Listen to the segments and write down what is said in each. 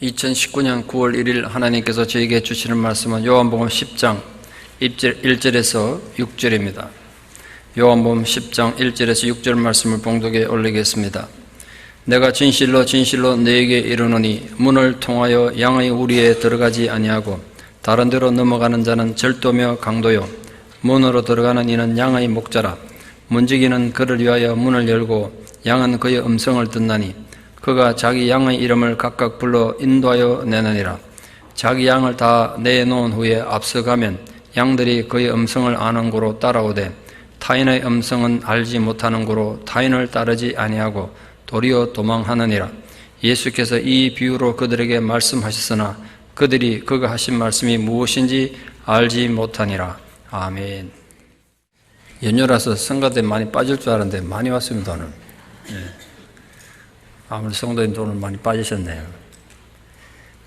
2019년 9월 1일 하나님께서 저에게 주시는 말씀은 요한복음 10장 1절에서 6절입니다. 요한복음 10장 1절에서 6절 말씀을 봉독에 올리겠습니다. 내가 진실로 진실로 너에게 이르노니 문을 통하여 양의 우리에 들어가지 아니하고 다른 데로 넘어가는 자는 절도며 강도요 문으로 들어가는 이는 양의 목자라. 문지기는 그를 위하여 문을 열고 양은 그의 음성을 듣나니 그가 자기 양의 이름을 각각 불러 인도하여 내느니라. 자기 양을 다 내놓은 후에 앞서가면 양들이 그의 음성을 아는 고로 따라오되 타인의 음성은 알지 못하는 고로 타인을 따르지 아니하고 도리어 도망하느니라. 예수께서 이 비유로 그들에게 말씀하셨으나 그들이 그가 하신 말씀이 무엇인지 알지 못하니라. 아멘. 연휴라서 성가대 많이 빠질 줄 알았는데 많이 왔습니다 오늘. 아무리 성도님도 오늘 많이 빠지셨네요.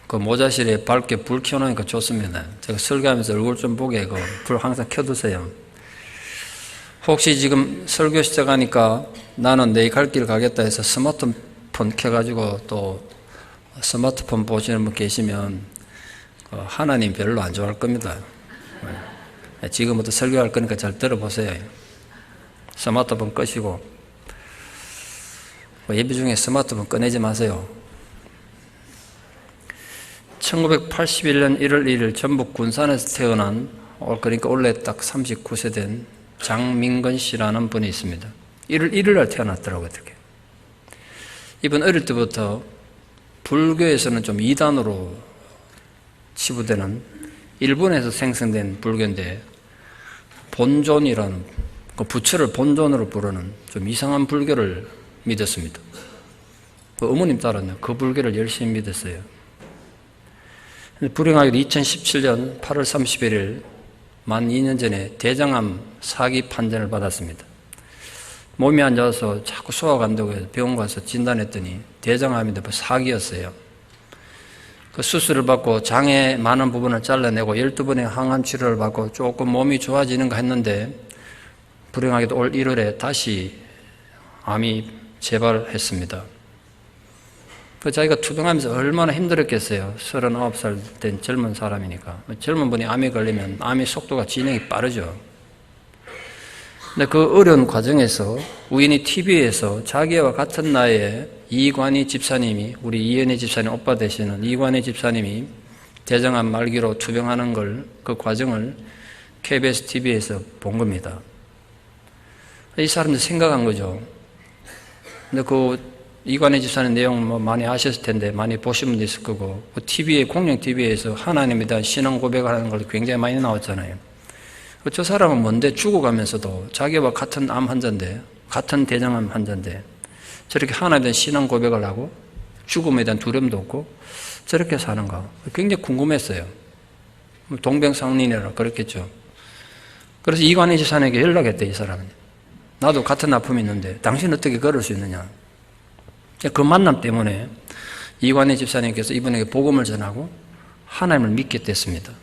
그 모자실에 밝게 불 켜놓으니까 좋습니다. 제가 설교하면서 얼굴 좀 보게 그 불 항상 켜두세요. 혹시 지금 설교 시작하니까 나는 내일 갈 길 가겠다 해서 스마트폰 켜가지고 또 스마트폰 보시는 분 계시면 하나님 별로 안 좋아할 겁니다. 지금부터 설교할 거니까 잘 들어보세요. 스마트폰 끄시고 예배 중에 스마트폰 꺼내지 마세요. 1981년 1월 1일 전북 군산에서 태어난, 그러니까 원래 딱 39세 된 장민건 씨라는 분이 있습니다. 1월 1일 날 태어났더라고요. 어떻게. 이분 어릴 때부터 불교에서는 좀 이단으로 치부되는 일본에서 생성된 불교인데 본존이라는 그 부처를 본존으로 부르는 좀 이상한 불교를 믿었습니다. 그 어머님 따라요. 그 불교를 열심히 믿었어요. 불행하게도 2017년 8월 31일 만 2년 전에 대장암 사기 판정을 받았습니다. 몸이 안 좋아서 자꾸 소화가 안 되고 병원 가서 진단했더니 대장암인데 사기였어요. 그 수술을 받고 장의 많은 부분을 잘라내고 12번의 항암 치료를 받고 조금 몸이 좋아지는가 했는데 불행하게도 올 1월에 다시 암이 재발했습니다. 그 자기가 투병하면서 얼마나 힘들었겠어요. 39살 된 젊은 사람이니까. 젊은 분이 암에 걸리면 암의 속도가 진행이 빠르죠. 근데 그 어려운 과정에서 우연히 TV에서 자기와 같은 나이에 이관희 집사님이, 우리 이은혜 집사님 오빠 되시는 이관희 집사님이 대장암 말기로 투병하는 걸, 그 과정을 KBS TV에서 본 겁니다. 이 사람들 생각한 거죠. 근데 그 이관희 집사님 내용 많이 아셨을 텐데 많이 보신 분도 있을 거고 그 TV에 공영 TV에서 하나님에 대한 신앙 고백을 하는 걸 굉장히 많이 나왔잖아요. 저 사람은 뭔데 죽어가면서도 자기와 같은 암 환자인데 같은 대장암 환자인데 저렇게 하나님에 대한 신앙 고백을 하고 죽음에 대한 두려움도 없고 저렇게 사는가 굉장히 궁금했어요. 동병상련이라 그렇겠죠. 그래서 이관희 집사님에게 연락했대. 이 사람은. 나도 같은 아픔이 있는데 당신 어떻게 걸을 수 있느냐. 그 만남 때문에 이관희 집사님께서 이분에게 복음을 전하고 하나님을 믿게 됐습니다.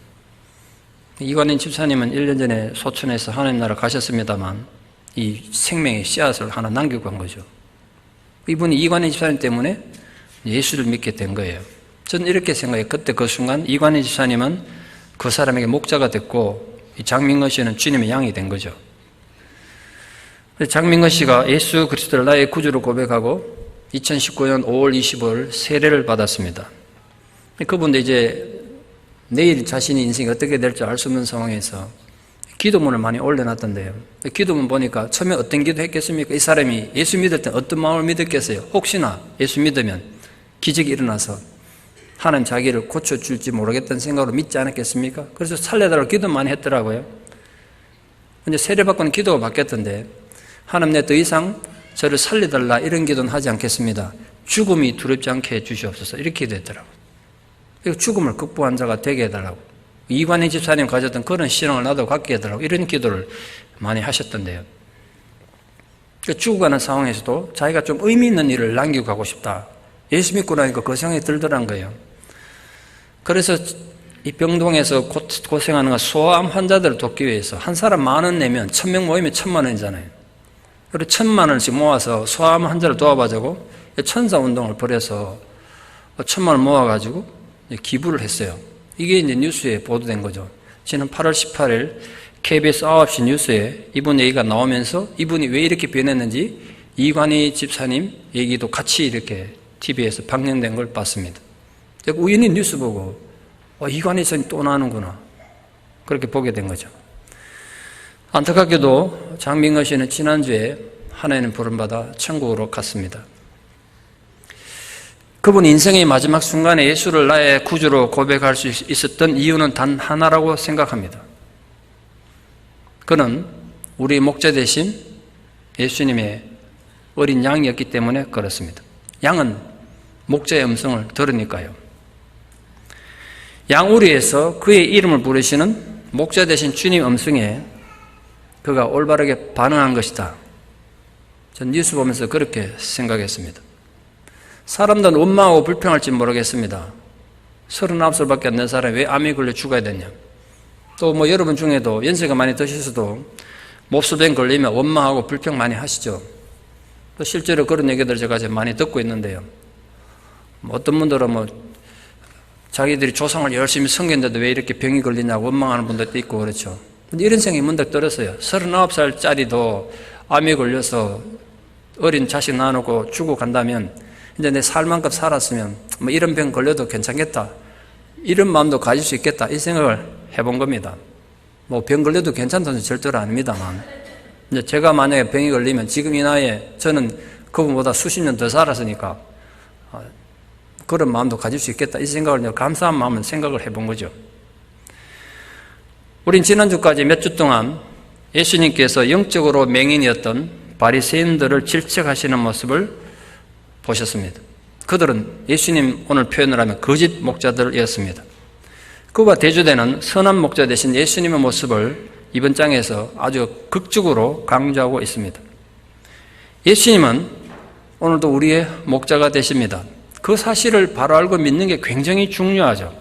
이관희 집사님은 1년 전에 소천에서 하나님 나라 가셨습니다만 이 생명의 씨앗을 하나 남기고 간 거죠. 이분이 이관희 집사님 때문에 예수를 믿게 된 거예요. 저는 이렇게 생각해요. 그때 그 순간 이관희 집사님은 그 사람에게 목자가 됐고 장민건 씨는 주님의 양이 된 거죠. 장민건 씨가 예수 그리스도를 나의 구주로 고백하고 2019년 5월 25일 세례를 받았습니다. 그분도 이제 내일 자신의 인생이 어떻게 될지 알 수 없는 상황에서 기도문을 많이 올려놨던데요. 기도문 보니까 처음에 어떤 기도 했겠습니까? 이 사람이 예수 믿을 때 어떤 마음을 믿었겠어요? 혹시나 예수 믿으면 기적이 일어나서 하나님 자기를 고쳐줄지 모르겠다는 생각으로 믿지 않았겠습니까? 그래서 살려달라고 기도 많이 했더라고요. 근데 세례받고는 기도가 바뀌었던데 하나님 내 더 이상 저를 살려달라 이런 기도는 하지 않겠습니다. 죽음이 두렵지 않게 해주시옵소서 이렇게 기도했더라고요. 죽음을 극복한 자가 되게 해달라고. 이관희 집사님 가졌던 그런 신앙을 나도 갖게 해달라고 이런 기도를 많이 하셨던데요. 죽어가는 상황에서도 자기가 좀 의미 있는 일을 남기고 가고 싶다. 예수 믿고 나니까 그 생각이 들더란 거예요. 그래서 이 병동에서 고생하는 소아암 환자들을 돕기 위해서 한 사람 10,000원 내면 1,000명 모이면 1,000,000원이잖아요. 그리고 1,000,000원씩 모아서 소아암 환자를 도와보자고 천사운동을 벌여서 1,000만 원 모아가지고 기부를 했어요. 이게 이제 뉴스에 보도된 거죠. 지난 8월 18일 KBS 9시 뉴스에 이분 얘기가 나오면서 이분이 왜 이렇게 변했는지 이관희 집사님 얘기도 같이 이렇게 TV에서 방영된 걸 봤습니다. 제가 우연히 뉴스 보고 이관희 집사님 또 나오는구나. 그렇게 보게 된 거죠. 안타깝게도 장민건 씨는 지난주에 하나님 부름받아 천국으로 갔습니다. 그분이 인생의 마지막 순간에 예수를 나의 구주로 고백할 수 있었던 이유는 단 하나라고 생각합니다. 그는 우리 목자 되신 예수님의 어린 양이었기 때문에 그렇습니다. 양은 목자의 음성을 들으니까요. 양우리에서 그의 이름을 부르시는 목자 되신 주님 음성에 그가 올바르게 반응한 것이다. 전 뉴스 보면서 그렇게 생각했습니다. 사람들은 원망하고 불평할지 모르겠습니다. 39살밖에 안 된 사람이 왜 암에 걸려 죽어야 되냐. 또 여러분 중에도 연세가 많이 드셔서도 몹쓸병 걸리면 원망하고 불평 많이 하시죠. 또 실제로 그런 얘기들 제가 많이 듣고 있는데요. 어떤 분들은 자기들이 조상을 열심히 섬겼는데도 왜 이렇게 병이 걸리냐고 원망하는 분들도 있고 그렇죠. 근데 이런 생각이 문득 들었어요. 39살짜리도 암에 걸려서 어린 자식 낳아놓고 죽어간다면 이제 내 살 만큼 살았으면 이런 병 걸려도 괜찮겠다. 이런 마음도 가질 수 있겠다. 이 생각을 해본 겁니다. 병 걸려도 괜찮다는 절대로 아닙니다만 이제 제가 만약에 병이 걸리면 지금 이 나이에 저는 그분보다 수십 년 더 살았으니까 그런 마음도 가질 수 있겠다. 이 생각을 감사한 마음을 생각을 해본 거죠. 우린 지난주까지 몇 주 동안 예수님께서 영적으로 맹인이었던 바리새인들을 질책하시는 모습을 보셨습니다. 그들은 예수님 오늘 표현을 하면 거짓 목자들이었습니다. 그와 대조되는 선한 목자 되신 예수님의 모습을 이번 장에서 아주 극적으로 강조하고 있습니다. 예수님은 오늘도 우리의 목자가 되십니다. 그 사실을 바로 알고 믿는 게 굉장히 중요하죠.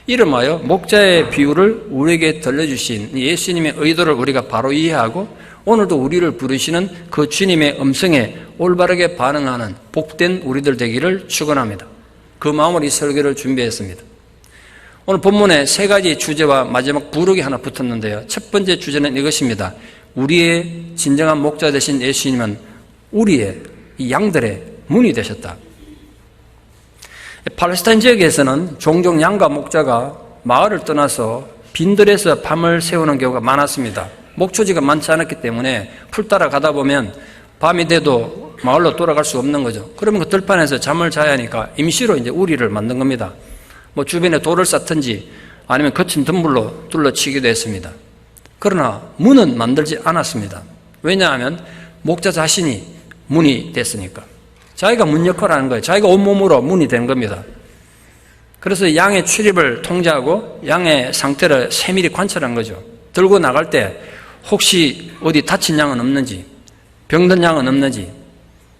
이름하여 목자의 비유를 우리에게 들려주신 예수님의 의도를 우리가 바로 이해하고 오늘도 우리를 부르시는 그 주님의 음성에 올바르게 반응하는 복된 우리들 되기를 축원합니다. 그 마음으로 이 설교를 준비했습니다. 오늘 본문에 세 가지 주제와 마지막 부르기 하나 붙었는데요. 첫 번째 주제는 이것입니다. 우리의 진정한 목자 되신 예수님은 우리의 이 양들의 문이 되셨다. 팔레스타인 지역에서는 종종 양과 목자가 마을을 떠나서 빈들에서 밤을 새우는 경우가 많았습니다. 목초지가 많지 않았기 때문에 풀 따라 가다 보면 밤이 돼도 마을로 돌아갈 수 없는 거죠. 그러면 그 들판에서 잠을 자야 하니까 임시로 이제 우리를 만든 겁니다. 주변에 돌을 쌓든지 아니면 거친 덤불로 둘러치기도 했습니다. 그러나 문은 만들지 않았습니다. 왜냐하면 목자 자신이 문이 됐으니까. 자기가 문 역할을 하는 거예요. 자기가 온몸으로 문이 된 겁니다. 그래서 양의 출입을 통제하고 양의 상태를 세밀히 관찰한 거죠. 들고 나갈 때 혹시 어디 다친 양은 없는지, 병든 양은 없는지,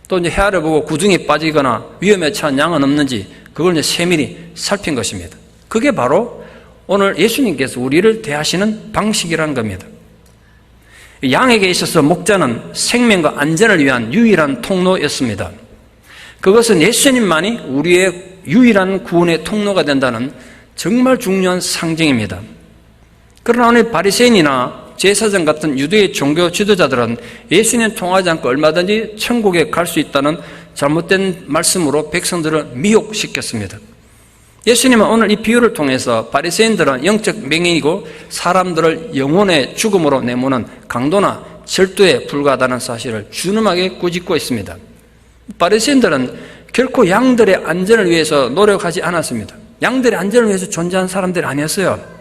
또 이제 헤아려 보고 구덩이 빠지거나 위험에 처한 양은 없는지 그걸 이제 세밀히 살핀 것입니다. 그게 바로 오늘 예수님께서 우리를 대하시는 방식이라는 겁니다. 양에게 있어서 목자는 생명과 안전을 위한 유일한 통로였습니다. 그것은 예수님만이 우리의 유일한 구원의 통로가 된다는 정말 중요한 상징입니다. 그러나 오늘 바리새인이나 제사장 같은 유대의 종교 지도자들은 예수님 통하지 않고 얼마든지 천국에 갈 수 있다는 잘못된 말씀으로 백성들을 미혹시켰습니다. 예수님은 오늘 이 비유를 통해서 바리새인들은 영적 맹인이고 사람들을 영혼의 죽음으로 내모는 강도나 절도에 불과하다는 사실을 준엄하게 꾸짖고 있습니다. 바리새인들은 결코 양들의 안전을 위해서 노력하지 않았습니다. 양들의 안전을 위해서 존재한 사람들이 아니었어요.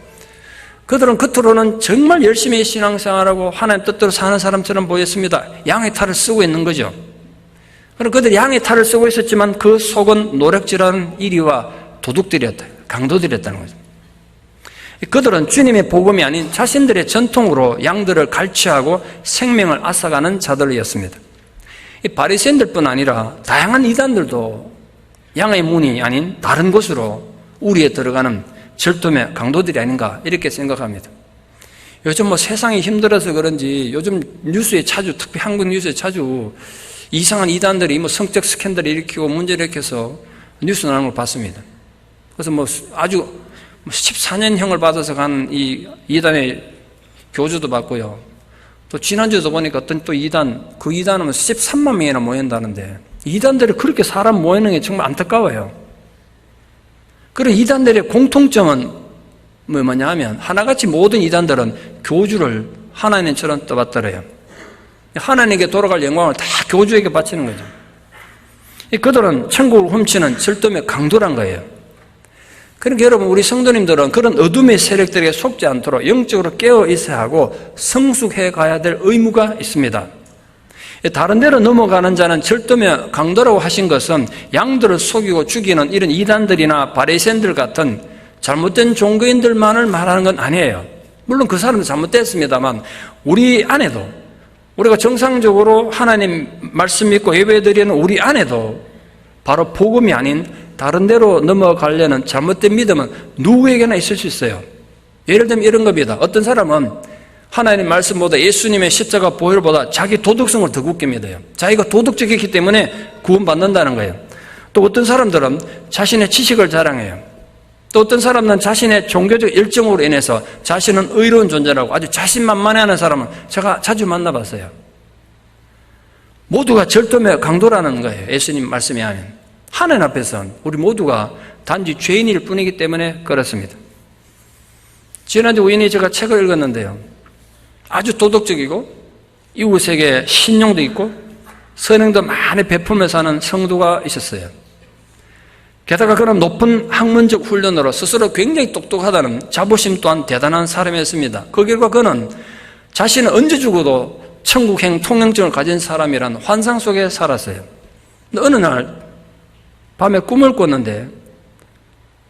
그들은 겉으로는 정말 열심히 신앙생활하고 하나님 뜻대로 사는 사람처럼 보였습니다. 양의 탈을 쓰고 있는 거죠. 그럼 그들이 양의 탈을 쓰고 있었지만 그 속은 노력질하는 이리와 도둑들이었다. 강도들이었다는 거죠. 그들은 주님의 복음이 아닌 자신들의 전통으로 양들을 갈취하고 생명을 앗아가는 자들이었습니다. 이 바리새인들뿐 아니라 다양한 이단들도 양의 문이 아닌 다른 곳으로 우리에 들어가는 절도매 강도들이 아닌가 이렇게 생각합니다. 요즘 세상이 힘들어서 그런지 요즘 뉴스에 자주, 특히 한국 뉴스에 자주 이상한 이단들이 성적 스캔들을 일으키고 문제를 일으켜서 뉴스 나오는 걸 봤습니다. 그래서 아주 14년형을 받아서 간 이 이단의 교주도 봤고요. 또 지난주에도 보니까 어떤 또 이단, 그 이단은 13만 명이나 모인다는데, 이단들이 그렇게 사람 모이는 게 정말 안타까워요. 그런 이단들의 공통점은 뭐냐 하면, 하나같이 모든 이단들은 교주를 하나님처럼 떠받들어요. 하나님께 돌아갈 영광을 다 교주에게 바치는 거죠. 그들은 천국을 훔치는 절도의 강도란 거예요. 그러니까 여러분, 우리 성도님들은 그런 어둠의 세력들에게 속지 않도록 영적으로 깨어 있어야 하고 성숙해 가야 될 의무가 있습니다. 다른 데로 넘어가는 자는 절도며 강도라고 하신 것은 양들을 속이고 죽이는 이런 이단들이나 바리새인들 같은 잘못된 종교인들만을 말하는 건 아니에요. 물론 그 사람도 잘못됐습니다만, 우리 안에도, 우리가 정상적으로 하나님 말씀 믿고 예배드리는 우리 안에도 바로 복음이 아닌 다른 데로 넘어가려는 잘못된 믿음은 누구에게나 있을 수 있어요. 예를 들면 이런 겁니다. 어떤 사람은 하나님 말씀보다 예수님의 십자가 보혈보다 자기 도덕성을 더 굳게 믿어요. 자기가 도덕적이기 때문에 구원받는다는 거예요. 또 어떤 사람들은 자신의 지식을 자랑해요. 또 어떤 사람은 자신의 종교적 열정으로 인해서 자신은 의로운 존재라고 아주 자신만만해하는 사람은 제가 자주 만나봤어요. 모두가 절도며 강도라는 거예요. 예수님 말씀에 하면. 하나님 앞에서는 우리 모두가 단지 죄인일 뿐이기 때문에 그렇습니다. 지난주 우연히 제가 책을 읽었는데요. 아주 도덕적이고 이웃에게 신용도 있고 선행도 많이 베풀면서 사는 성도가 있었어요. 게다가 그런 높은 학문적 훈련으로 스스로 굉장히 똑똑하다는 자부심 또한 대단한 사람이었습니다. 그 결과 그는 자신은 언제 죽어도 천국행 통행증을 가진 사람이라는 환상 속에 살았어요. 어느 날 밤에 꿈을 꿨는데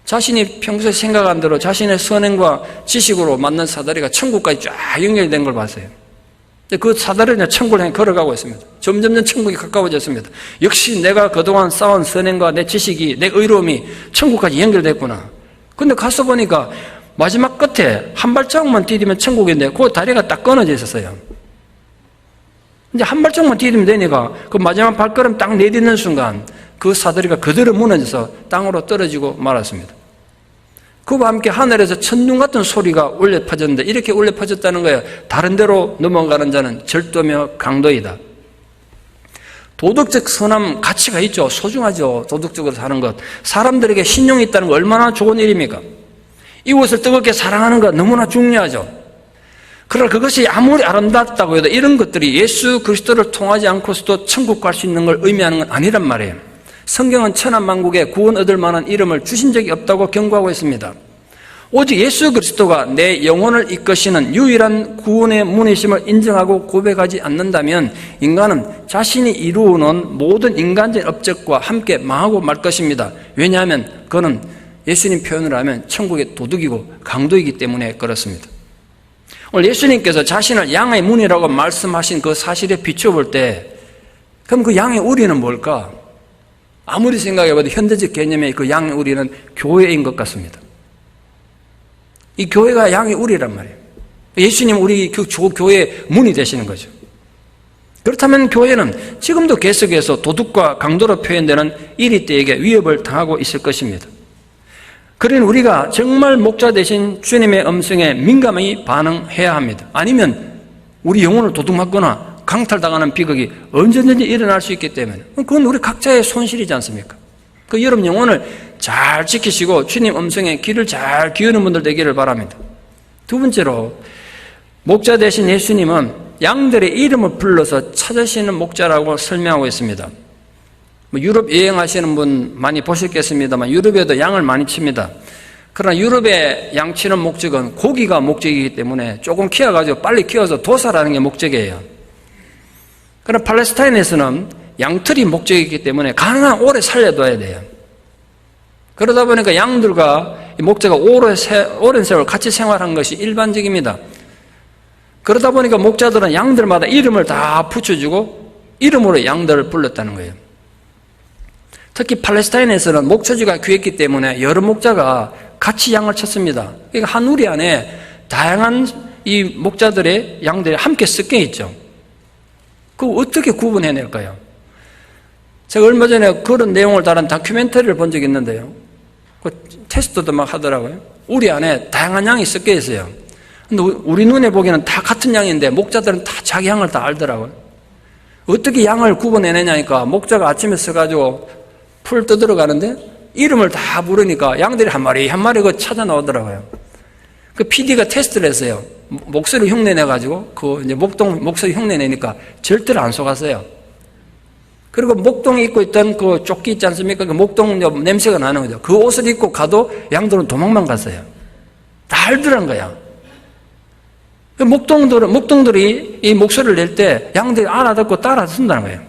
자신이 평소에 생각한 대로 자신의 선행과 지식으로 만난 사다리가 천국까지 쫙 연결된 걸 봤어요. 그 사다리는 천국을 향해 걸어가고 있습니다. 점점 천국이 가까워졌습니다. 역시 내가 그동안 쌓은 선행과 내 지식이, 내 의로움이 천국까지 연결됐구나. 근데 가서 보니까 마지막 끝에 한 발자국만 디디면 천국인데 그 다리가 딱 끊어져 있었어요. 이제 한 발자국만 디디면 되니까 그 마지막 발걸음 딱 내딛는 순간 그 사다리가 그대로 무너져서 땅으로 떨어지고 말았습니다. 그와 함께 하늘에서 천둥 같은 소리가 울려 퍼졌는데 이렇게 울려 퍼졌다는 거예요. 다른 데로 넘어가는 자는 절도며 강도이다. 도덕적 선함 가치가 있죠. 소중하죠. 도덕적으로 사는 것. 사람들에게 신용이 있다는 거 얼마나 좋은 일입니까? 이웃을 뜨겁게 사랑하는 것 너무나 중요하죠. 그러나 그것이 아무리 아름답다고 해도 이런 것들이 예수 그리스도를 통하지 않고서도 천국 갈 수 있는 걸 의미하는 건 아니란 말이에요. 성경은 천하만국에 구원 얻을 만한 이름을 주신 적이 없다고 경고하고 있습니다. 오직 예수 그리스도가 내 영혼을 이끄시는 유일한 구원의 문이심을 인정하고 고백하지 않는다면 인간은 자신이 이루어놓은 모든 인간적인 업적과 함께 망하고 말 것입니다. 왜냐하면 그는 예수님 표현을 하면 천국의 도둑이고 강도이기 때문에 그렇습니다. 오늘 예수님께서 자신을 양의 문이라고 말씀하신 그 사실에 비춰볼 때 그럼 그 양의 우리는 뭘까? 아무리 생각해봐도 현대적 개념의 그 양의 우리는 교회인 것 같습니다. 이 교회가 양의 우리란 말이에요. 예수님 우리 그 교회의 문이 되시는 거죠. 그렇다면 교회는 지금도 계속해서 도둑과 강도로 표현되는 이리떼에게 위협을 당하고 있을 것입니다. 그러니 우리가 정말 목자 되신 주님의 음성에 민감히 반응해야 합니다. 아니면 우리 영혼을 도둑맞거나 강탈당하는 비극이 언제든지 일어날 수 있기 때문에 그건 우리 각자의 손실이지 않습니까? 그 여러분 영혼을 잘 지키시고 주님 음성에 귀를 잘 기울이는 분들 되기를 바랍니다. 두 번째로 목자 되신 예수님은 양들의 이름을 불러서 찾으시는 목자라고 설명하고 있습니다. 유럽 여행하시는 분 많이 보셨겠습니다만 유럽에도 양을 많이 칩니다. 그러나 유럽에 양 치는 목적은 고기가 목적이기 때문에 조금 키워가지고 빨리 키워서 도살하는 게 목적이에요. 그러나 팔레스타인에서는 양털이 목적이기 때문에 가능한 오래 살려둬야 돼요. 그러다 보니까 양들과 목자가 오랜 세월 같이 생활한 것이 일반적입니다. 그러다 보니까 목자들은 양들마다 이름을 다 붙여주고 이름으로 양들을 불렀다는 거예요. 특히 팔레스타인에서는 목초지가 귀했기 때문에 여러 목자가 같이 양을 쳤습니다. 그러니까 한 우리 안에 다양한 이 목자들의 양들이 함께 섞여 있죠. 그거 어떻게 구분해낼까요? 제가 얼마 전에 그런 내용을 다룬 다큐멘터리를 본 적이 있는데요. 그 테스트도 막 하더라고요. 우리 안에 다양한 양이 섞여 있어요. 근데 우리 눈에 보기에는 다 같은 양인데 목자들은 다 자기 양을 다 알더라고요. 어떻게 양을 구분해내냐니까 목자가 아침에 서가지고 풀 뜯으러 가는데 이름을 다 부르니까 양들이 한 마리 한 마리 그 찾아 나오더라고요. 그 PD가 테스트를 했어요. 목소리 흉내 내가지고 그 이제 목소리 흉내 내니까 절대로 안 속았어요. 그리고 목동에 입고 있던 그 조끼 있지 않습니까? 그 목동 냄새가 나는 거죠. 그 옷을 입고 가도 양들은 도망만 갔어요. 다 알더란 거야. 목동들이 이 목소리를 낼 때 양들이 알아듣고 따라 쓴다는 거예요.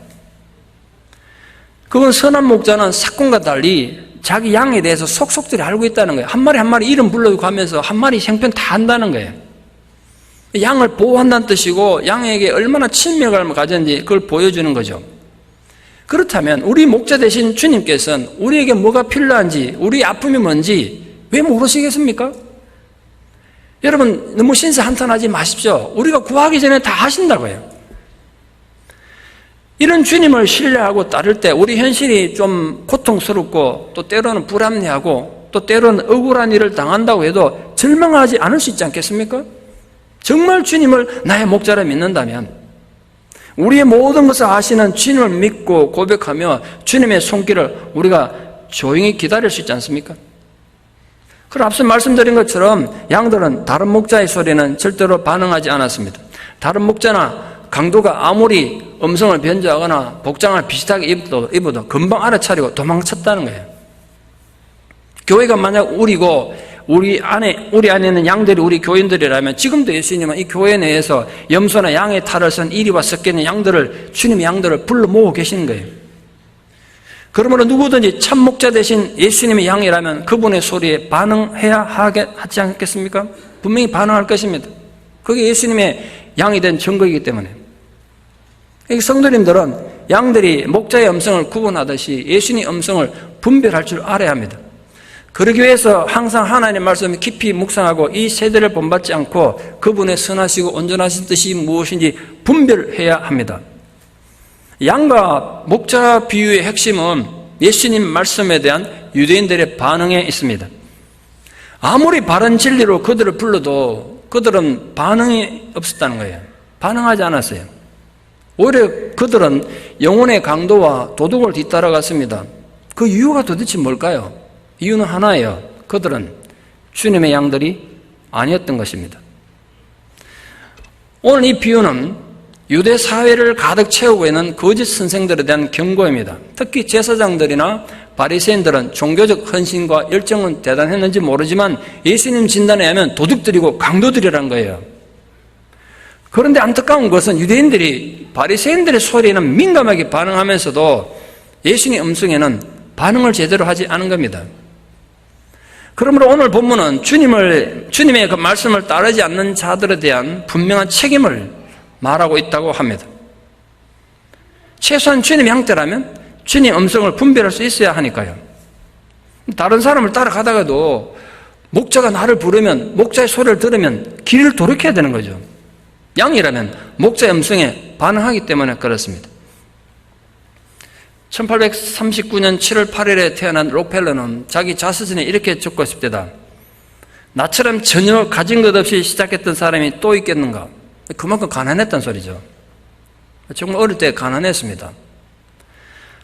그건 선한 목자는 사건과 달리 자기 양에 대해서 속속들이 알고 있다는 거예요. 한 마리 한 마리 이름 불러가면서 한 마리 형편 다 안다는 거예요. 양을 보호한다는 뜻이고 양에게 얼마나 친밀감을 가졌는지 그걸 보여주는 거죠. 그렇다면 우리 목자 되신 주님께서는 우리에게 뭐가 필요한지, 우리 아픔이 뭔지 왜 모르시겠습니까? 여러분 너무 신세 한탄하지 마십시오. 우리가 구하기 전에 다 하신다고요. 이런 주님을 신뢰하고 따를 때 우리 현실이 좀 고통스럽고 또 때로는 불합리하고 또 때로는 억울한 일을 당한다고 해도 절망하지 않을 수 있지 않겠습니까? 정말 주님을 나의 목자라 믿는다면 우리의 모든 것을 아시는 주님을 믿고 고백하며 주님의 손길을 우리가 조용히 기다릴 수 있지 않습니까? 그럼 앞서 말씀드린 것처럼 양들은 다른 목자의 소리는 절대로 반응하지 않았습니다. 다른 목자나 강도가 아무리 음성을 변조하거나 복장을 비슷하게 입어도 금방 알아차리고 도망쳤다는 거예요. 교회가 만약 우리 안에 있는 양들이 우리 교인들이라면 지금도 예수님은 이 교회 내에서 염소나 양의 탈을 쓴 이리와 섞여 있는 양들을, 주님의 양들을 불러 모으고 계시는 거예요. 그러므로 누구든지 참 목자 대신 예수님의 양이라면 그분의 소리에 반응해야 하지 않겠습니까? 분명히 반응할 것입니다. 그게 예수님의 양이 된 증거이기 때문에. 성도님들은 양들이 목자의 음성을 구분하듯이 예수님의 음성을 분별할 줄 알아야 합니다. 그러기 위해서 항상 하나님의 말씀을 깊이 묵상하고 이 세대를 본받지 않고 그분의 선하시고 온전하신 뜻이 무엇인지 분별해야 합니다. 양과 목자 비유의 핵심은 예수님 말씀에 대한 유대인들의 반응에 있습니다. 아무리 바른 진리로 그들을 불러도 그들은 반응이 없었다는 거예요. 반응하지 않았어요. 오히려 그들은 영혼의 강도와 도둑을 뒤따라갔습니다. 그 이유가 도대체 뭘까요? 이유는 하나예요. 그들은 주님의 양들이 아니었던 것입니다. 오늘 이 비유는 유대 사회를 가득 채우고 있는 거짓 선생들에 대한 경고입니다. 특히 제사장들이나 바리새인들은 종교적 헌신과 열정은 대단했는지 모르지만 예수님 진단에 하면 도둑들이고 강도들이란 거예요. 그런데 안타까운 것은 유대인들이 바리새인들의 소리에는 민감하게 반응하면서도 예수님의 음성에는 반응을 제대로 하지 않은 겁니다. 그러므로 오늘 본문은 주님의 그 말씀을 따르지 않는 자들에 대한 분명한 책임을 말하고 있다고 합니다. 최소한 주님의 형태라면 주님 음성을 분별할 수 있어야 하니까요. 다른 사람을 따라가다가도 목자가 나를 부르면, 목자의 소리를 들으면 길을 돌이켜야 되는 거죠. 양이라면 목자의 음성에 반응하기 때문에 그렇습니다. 1839년 7월 8일에 태어난 록펠러는 자기 자서전에 이렇게 적고 싶대다. 나처럼 전혀 가진 것 없이 시작했던 사람이 또 있겠는가? 그만큼 가난했단 소리죠. 정말 어릴 때 가난했습니다.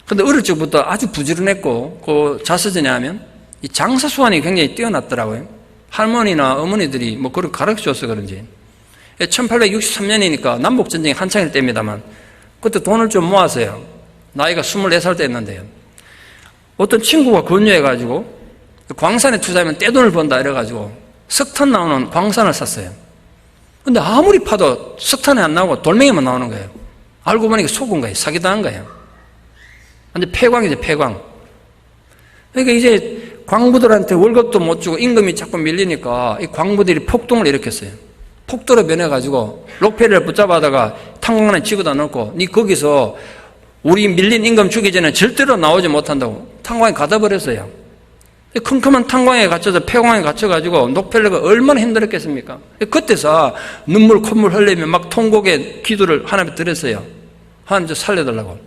근데 어릴 적부터 아주 부지런했고, 그 자서전에 하면 이 장사 수완이 굉장히 뛰어났더라고요. 할머니나 어머니들이 뭐 그걸 가르쳐줘서 그런지. 1863년이니까 남북전쟁이 한창일 때입니다만, 그때 돈을 좀 모았어요. 나이가 24살 때였는데요. 어떤 친구가 권유해가지고, 광산에 투자하면 떼돈을 번다 이래가지고, 석탄 나오는 광산을 샀어요. 근데 아무리 파도 석탄이 안 나오고 돌멩이만 나오는 거예요. 알고 보니까 속은 거예요. 사기당한 거예요. 근데 폐광이죠, 폐광. 그러니까 이제 광부들한테 월급도 못 주고 임금이 자꾸 밀리니까 이 광부들이 폭동을 일으켰어요. 폭도로 변해가지고 록펠러를 붙잡아다가 탄광안에 집어다 넣고 니 거기서 우리 밀린 임금 주기 전에 절대로 나오지 못한다고 탄광에 가다 버렸어요. 컴컴한 탄광에 갇혀서 폐광에 갇혀가지고 록펠러가 얼마나 힘들었겠습니까? 그때서 눈물 콧물 흘리며 막 통곡의 기도를 하나님께 드렸어요. 하나님 저 살려달라고.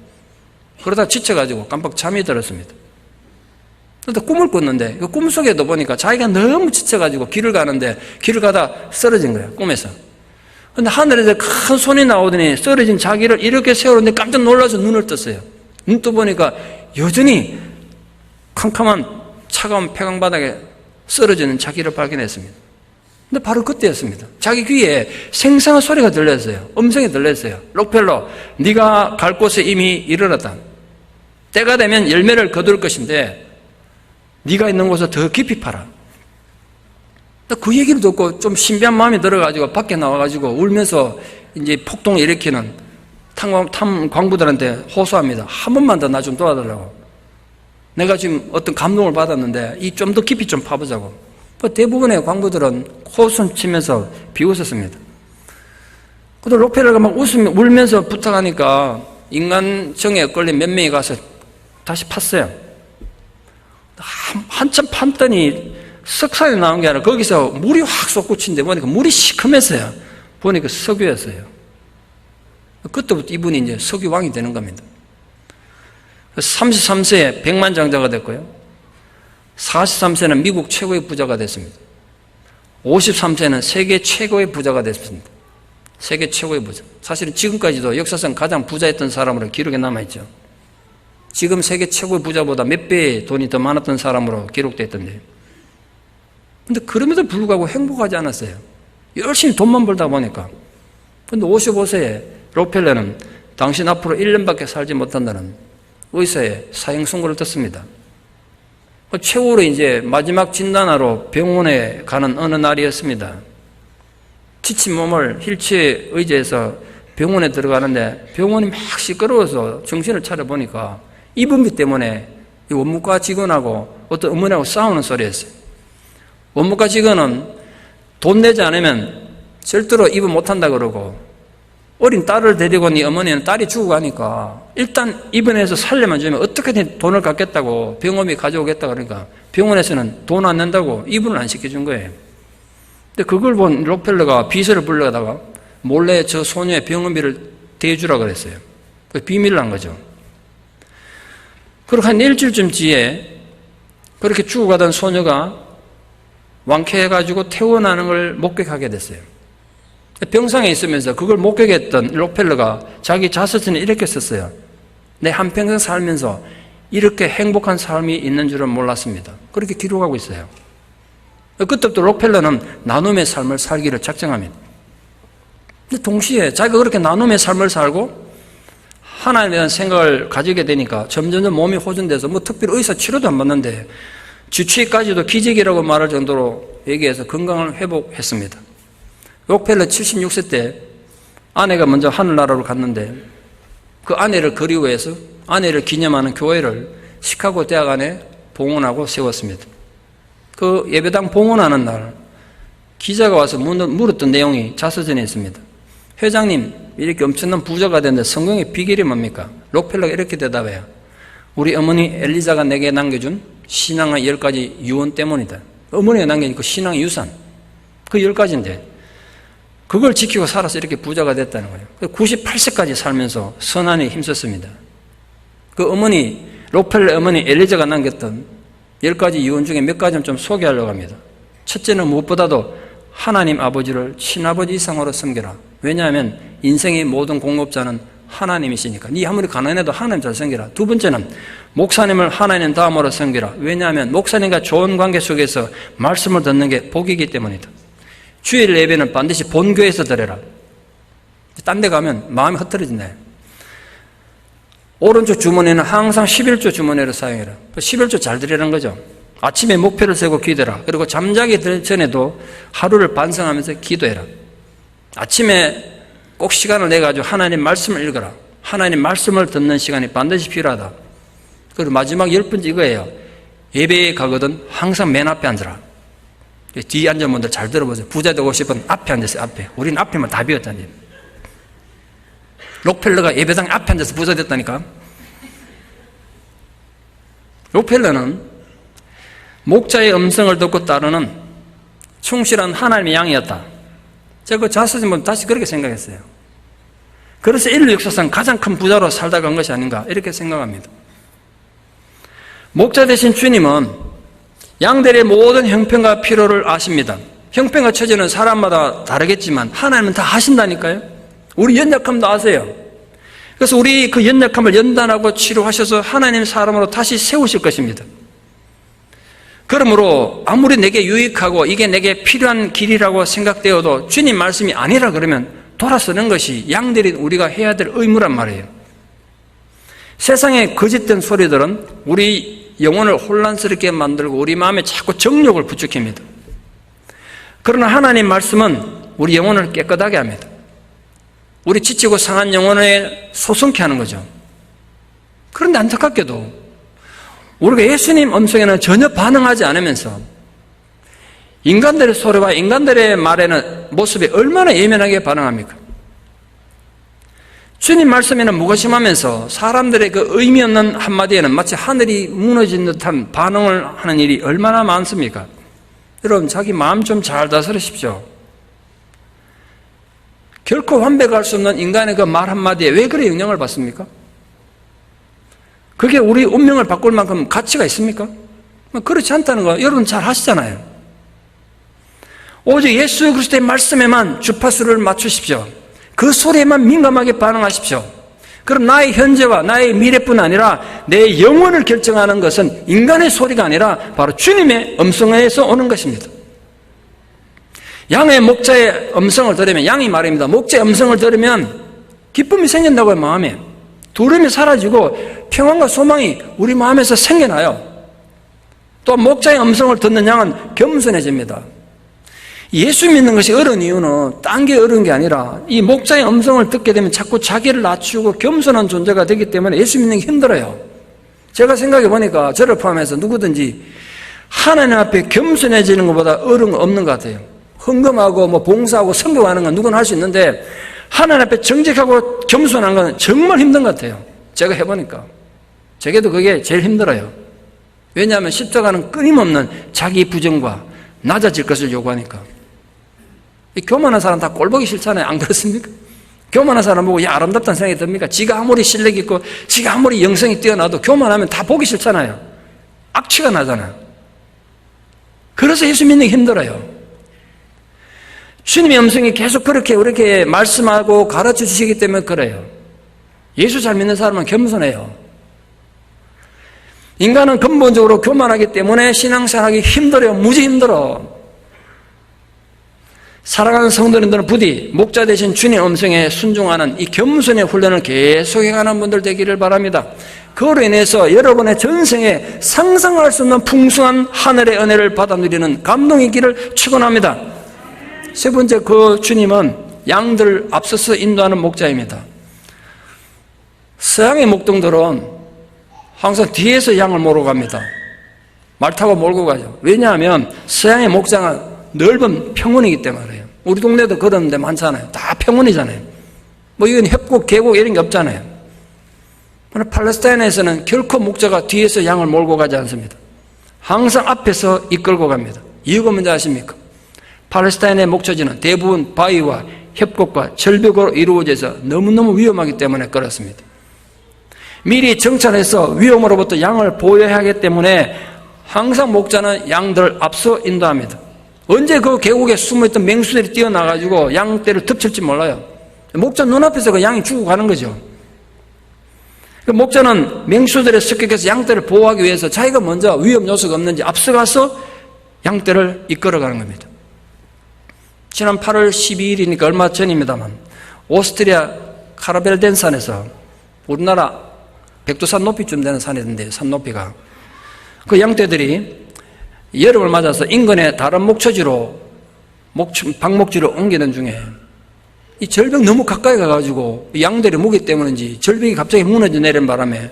그러다 지쳐가지고 깜빡 잠이 들었습니다. 그런데 꿈을 꿨는데 그 꿈속에도 보니까 자기가 너무 지쳐가지고 길을 가는데 길을 가다 쓰러진 거예요. 꿈에서. 그런데 하늘에서 큰 손이 나오더니 쓰러진 자기를 이렇게 세우는데 깜짝 놀라서 눈을 떴어요. 눈 떠보니까 여전히 캄캄한 차가운 폐광바닥에 쓰러지는 자기를 발견했습니다. 근데 바로 그때였습니다. 자기 귀에 생생한 소리가 들렸어요. 음성이 들렸어요. 록펠러, 네가 갈 곳에 이미 이르렀다. 때가 되면 열매를 거둘 것인데 네가 있는 곳을 더 깊이 파라. 그 얘기를 듣고 좀 신비한 마음이 들어가지고 밖에 나와가지고 울면서 이제 폭동을 일으키는 광부들한테 호소합니다. 한 번만 더 나 좀 도와달라고. 내가 지금 어떤 감동을 받았는데 이 좀 더 깊이 좀 파보자고. 대부분의 광부들은 코웃음 치면서 비웃었습니다. 그래도 록펠러가 막 울면서 부탁하니까 인간정에 걸린 몇 명이 가서 다시 팠어요. 한참 판더니 석산이 나온 게 아니라 거기서 물이 확 솟구친데 보니까 물이 시커맸어요. 보니까 석유였어요. 그때부터 이분이 이제 석유왕이 되는 겁니다. 33세에 백만장자가 됐고요. 43세는 미국 최고의 부자가 됐습니다. 53세는 세계 최고의 부자가 됐습니다. 세계 최고의 부자. 사실은 지금까지도 역사상 가장 부자였던 사람으로 기록에 남아있죠. 지금 세계 최고의 부자보다 몇 배의 돈이 더 많았던 사람으로 기록됐던데요. 근데 그럼에도 불구하고 행복하지 않았어요. 열심히 돈만 벌다 보니까. 근데 55세에 록펠러는 당신 앞으로 1년밖에 살지 못한다는 의사의 사형 선고를 듣습니다. 최후로 이제 마지막 진단하러 병원에 가는 어느 날이었습니다. 지친 몸을 휠체어 의자에서 병원에 들어가는데 병원이 막 시끄러워서 정신을 차려보니까 이분비 때문에 이 원무과 직원하고 어떤 어머니하고 싸우는 소리였어요. 원무과 직원은 돈 내지 않으면 절대로 입을 못한다 그러고 어린 딸을 데리고 네 어머니는 딸이 죽어가니까 일단 입원해서 살려만 주면 어떻게든 돈을 갚겠다고 병원비 가져오겠다 그러니까 병원에서는 돈 안 낸다고 입원을 안 시켜준 거예요. 근데 그걸 본 록펠러가 비서를 불러다가 몰래 저 소녀의 병원비를 대주라 그랬어요. 비밀로 한 거죠. 그리고 한 일주일쯤 뒤에 그렇게 죽어가던 소녀가 완쾌해가지고 퇴원하는 걸 목격하게 됐어요. 병상에 있으면서 그걸 목격했던 록펠러가 자기 자서전에 이렇게 썼어요. 내 한평생 살면서 이렇게 행복한 삶이 있는 줄은 몰랐습니다. 그렇게 기록하고 있어요. 그때부터 록펠러는 나눔의 삶을 살기를 작정합니다. 근데 동시에 자기가 그렇게 나눔의 삶을 살고 하나님에 대한 생각을 가지게 되니까 점점 몸이 호전돼서 뭐 특별히 의사 치료도 안 받는데 주치의까지도 기적이라고 말할 정도로 얘기해서 건강을 회복했습니다. 록펠러 76세 때 아내가 먼저 하늘나라로 갔는데 그 아내를 그리워해서 아내를 기념하는 교회를 시카고 대학 안에 봉헌하고 세웠습니다. 그 예배당 봉헌하는 날 기자가 와서 물었던 내용이 자서전에 있습니다. 회장님 이렇게 엄청난 부자가 됐는데 성공의 비결이 뭡니까? 록펠러가 이렇게 대답해요. 우리 어머니 엘리자가 내게 남겨준 신앙의 10가지 유언 때문이다. 어머니가 남겨준 그 신앙의 유산 그 10가지인데 그걸 지키고 살아서 이렇게 부자가 됐다는 거예요. 98세까지 살면서 선한에 힘썼습니다. 그 어머니, 록펠러 어머니 엘리자가 남겼던 10가지 유언 중에 몇 가지는 좀 소개하려고 합니다. 첫째는 무엇보다도 하나님 아버지를 친아버지 이상으로 섬겨라. 왜냐하면 인생의 모든 공급자는 하나님이시니까. 네 아무리 가난해도 하나님 잘 섬겨라. 두 번째는 목사님을 하나님 다음으로 섬겨라. 왜냐하면 목사님과 좋은 관계 속에서 말씀을 듣는 게 복이기 때문이다. 주일 예배는 반드시 본교에서 드려라. 딴 데 가면 마음이 흩어진다. 오른쪽 주머니는 항상 11조 주머니를 사용해라. 11조 잘 드리라는 거죠. 아침에 목표를 세우고 기도해라. 그리고 잠자기 전에도 하루를 반성하면서 기도해라. 아침에 꼭 시간을 내가지고 하나님 말씀을 읽어라. 하나님 말씀을 듣는 시간이 반드시 필요하다. 그리고 마지막 10번째 이거예요. 예배에 가거든 항상 맨 앞에 앉아라. 뒤에 앉은 분들 잘 들어보세요. 부자 되고 싶은 앞에 앉으세요. 앞에. 우리는 앞에만 다 비었다니. 록펠러가 예배당 앞에 앉아서 부자 됐다니까. 록펠러는 목자의 음성을 듣고 따르는 충실한 하나님의 양이었다. 제가 그 자서전 보면 다시 그렇게 생각했어요. 그래서 인류 역사상 가장 큰 부자로 살다 간 것이 아닌가 이렇게 생각합니다. 목자 되신 주님은 양들의 모든 형편과 필요를 아십니다. 형편과 처지는 사람마다 다르겠지만 하나님은 다 아신다니까요. 우리 연약함도 아세요. 그래서 우리 그 연약함을 연단하고 치료하셔서 하나님 사람으로 다시 세우실 것입니다. 그러므로 아무리 내게 유익하고 이게 내게 필요한 길이라고 생각되어도 주님 말씀이 아니라 그러면 돌아서는 것이 양들인 우리가 해야 될 의무란 말이에요. 세상의 거짓된 소리들은 우리 영혼을 혼란스럽게 만들고 우리 마음에 자꾸 정욕을 부추깁니다. 그러나 하나님 말씀은 우리 영혼을 깨끗하게 합니다. 우리 지치고 상한 영혼에 소성케 하는 거죠. 그런데 안타깝게도 우리가 예수님 음성에는 전혀 반응하지 않으면서 인간들의 소리와 인간들의 말에는 모습에 얼마나 예민하게 반응합니까? 주님 말씀에는 무관심하면서 사람들의 그 의미 없는 한마디에는 마치 하늘이 무너진 듯한 반응을 하는 일이 얼마나 많습니까? 여러분, 자기 마음 좀 잘 다스리십시오. 결코 완벽할 수 없는 인간의 그 말 한마디에 왜 그래 영향을 받습니까? 그게 우리 운명을 바꿀 만큼 가치가 있습니까? 그렇지 않다는 거 여러분 잘 아시잖아요. 오직 예수 그리스도의 말씀에만 주파수를 맞추십시오. 그 소리에만 민감하게 반응하십시오. 그럼 나의 현재와 나의 미래뿐 아니라 내 영혼을 결정하는 것은 인간의 소리가 아니라 바로 주님의 음성에서 오는 것입니다. 양의 목자의 음성을 들으면, 양이 말입니다. 목자의 음성을 들으면 기쁨이 생긴다고요. 마음에 두려움이 사라지고 평안과 소망이 우리 마음에서 생겨나요. 또 목자의 음성을 듣는 양은 겸손해집니다. 예수 믿는 것이 어려운 이유는 딴 게 어려운 게 아니라 이 목자의 음성을 듣게 되면 자꾸 자기를 낮추고 겸손한 존재가 되기 때문에 예수 믿는 게 힘들어요. 제가 생각해 보니까 저를 포함해서 누구든지 하나님 앞에 겸손해지는 것보다 어려운 거 없는 것 같아요. 헌금하고 봉사하고 성공하는 건 누구나 할 수 있는데 하나님 앞에 정직하고 겸손한 건 정말 힘든 것 같아요. 제가 해보니까 제게도 그게 제일 힘들어요. 왜냐하면 십자가는 끊임없는 자기 부정과 낮아질 것을 요구하니까. 이 교만한 사람 다 꼴보기 싫잖아요. 안 그렇습니까? 교만한 사람 보고 야 아름답다는 생각이 듭니까? 지가 아무리 실력이 있고 지가 아무리 영성이 뛰어나도 교만하면 다 보기 싫잖아요. 악취가 나잖아요. 그래서 예수 믿는 게 힘들어요. 주님의 음성이 계속 그렇게 말씀하고 가르쳐 주시기 때문에 그래요. 예수 잘 믿는 사람은 겸손해요. 인간은 근본적으로 교만하기 때문에 신앙생활하기 힘들어요. 무지 힘들어. 사랑하는 성도님들은 부디 목자 되신 주님의 음성에 순종하는 이 겸손의 훈련을 계속해가는 분들 되기를 바랍니다. 그로 인해서 여러분의 전생에 상상할 수 없는 풍성한 하늘의 은혜를 받아 누리는 감동의 길을 축원합니다. 세 번째, 그 주님은 양들 앞서서 인도하는 목자입니다. 서양의 목동들은 항상 뒤에서 양을 몰고 갑니다. 말 타고 몰고 가죠. 왜냐하면 서양의 목장은 넓은 평원이기 때문에. 우리 동네도 그런 데 많잖아요. 다 평원이잖아요. 이건 협곡, 계곡 이런 게 없잖아요. 그러나 팔레스타인에서는 결코 목자가 뒤에서 양을 몰고 가지 않습니다. 항상 앞에서 이끌고 갑니다. 이유가 뭔지 아십니까? 팔레스타인의 목초지는 대부분 바위와 협곡과 절벽으로 이루어져 있어 너무너무 위험하기 때문에 그렇습니다. 미리 정찰해서 위험으로부터 양을 보호해야 하기 때문에 항상 목자는 양들을 앞서 인도합니다. 언제 그 계곡에 숨어있던 맹수들이 뛰어나가지고 양떼를 덮칠지 몰라요. 목자 눈앞에서 그 양이 죽어가는 거죠. 목자는 맹수들의 습격해서 양떼를 보호하기 위해서 자기가 먼저 위험 요소가 없는지 앞서가서 양떼를 이끌어가는 겁니다. 지난 8월 12일이니까 얼마 전입니다만 오스트리아 카라벨덴 산에서 우리나라 백두산 높이쯤 되는 산이던데 산 높이가 그 양떼들이 여름을 맞아서 인근의 다른 목초지로 방목지로 옮기는 중에 이 절벽 너무 가까이 가가지고 양들의 무게 때문인지 절벽이 갑자기 무너져 내리는 바람에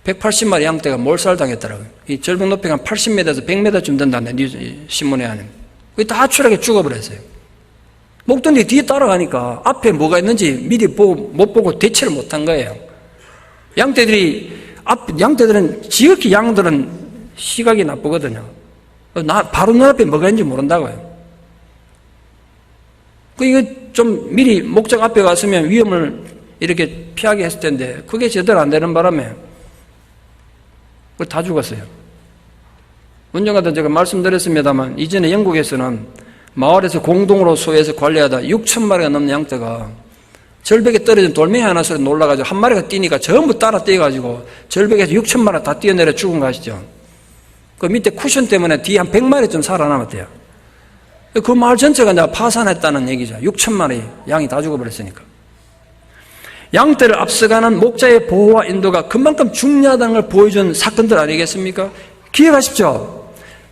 180마리 양떼가 몰살당했더라고요. 이 절벽 높이가 80m에서 100m쯤 된다는데 신문에 하는 그게 다 추락해 죽어버렸어요. 목동이 뒤에 따라가니까 앞에 뭐가 있는지 미리 못 보고 대처를 못한 거예요. 양떼들은 지극히 양들은 시각이 나쁘거든요. 바로 눈앞에 뭐가 있는지 모른다고요. 이거 좀 미리 목장 앞에 갔으면 위험을 이렇게 피하게 했을 텐데 그게 제대로 안 되는 바람에 다 죽었어요. 언젠가도 제가 말씀드렸습니다만 이전에 영국에서는 마을에서 공동으로 소유해서 관리하다 6,000마리가 넘는 양떼가 절벽에 떨어진 돌멩이 하나 소리 놀라가지고 한 마리가 뛰니까 전부 따라 뛰어가지고 절벽에서 6,000마리 다 뛰어내려 죽은 거 아시죠? 그 밑에 쿠션 때문에 뒤에 한 100마리 좀 살아남았대요. 그 마을 전체가 이제 파산했다는 얘기죠. 6,000마리 양이 다 죽어버렸으니까. 양떼를 앞서가는 목자의 보호와 인도가 그만큼 중요하다는 걸 보여준 사건들 아니겠습니까? 기억하십시오.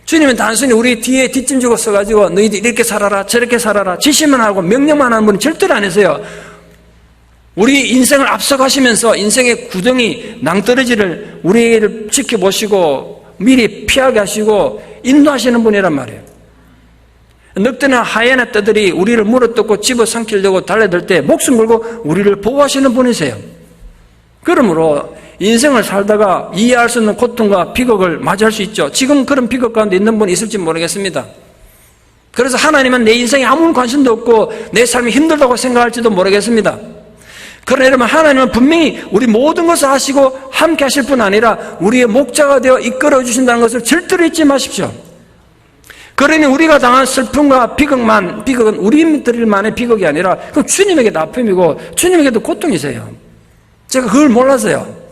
주님은 단순히 우리 뒤에 뒷짐지고 써가지고 너희들 이렇게 살아라 저렇게 살아라 지시만 하고 명령만 하는 분이 절대로 아니세요. 우리 인생을 앞서가시면서 인생의 구덩이 낭떠러지를 우리를 지켜보시고 미리 피하게 하시고 인도하시는 분이란 말이에요. 늑대나 하이에나 떼들이 우리를 물어뜯고 집어삼키려고 달려들 때 목숨 걸고 우리를 보호하시는 분이세요. 그러므로 인생을 살다가 이해할 수 없는 고통과 비극을 맞이할 수 있죠. 지금 그런 비극 가운데 있는 분이 있을지 모르겠습니다. 그래서 하나님은 내 인생에 아무 관심도 없고 내 삶이 힘들다고 생각할지도 모르겠습니다. 그러나 여러분, 하나님은 분명히 우리 모든 것을 하시고 함께 하실 뿐 아니라 우리의 목자가 되어 이끌어 주신다는 것을 절대로 잊지 마십시오. 그러니 우리가 당한 슬픔과 비극은 우리들만의 비극이 아니라 그 주님에게도 아픔이고 주님에게도 고통이세요. 제가 그걸 몰랐어요.